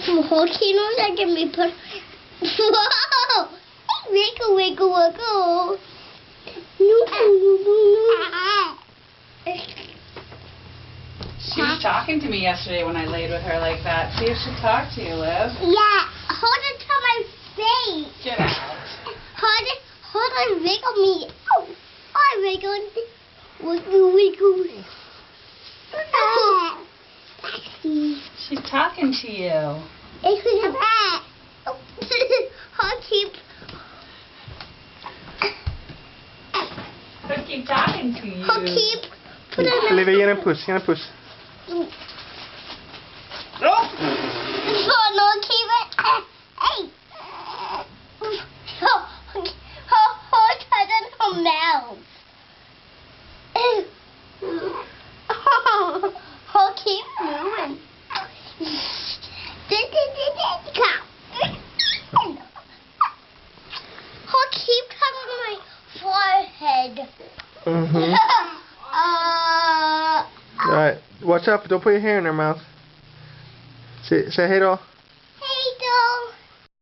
Whole keynote that can be put. Whoa! Wiggle, wiggle, wiggle. No, no, no, no. She was talking to me yesterday when I laid with her like that. See if she'll talk to you, Liv. Yeah, hold it to my face. Get out. Hold it, wiggle me. Oh, I wiggled. Wiggle, wiggle. She's talking to you. It's a bat. I'll keep. But keep talking to you. I'll keep. Olivia, ge henne en puss, ge henne en puss. So no, keep it. Hey. Hold it in her mouth. I'll keep moving. I'll keep covering my forehead. Alright, watch out, don't put your hair in her mouth. Say hey doll. Hey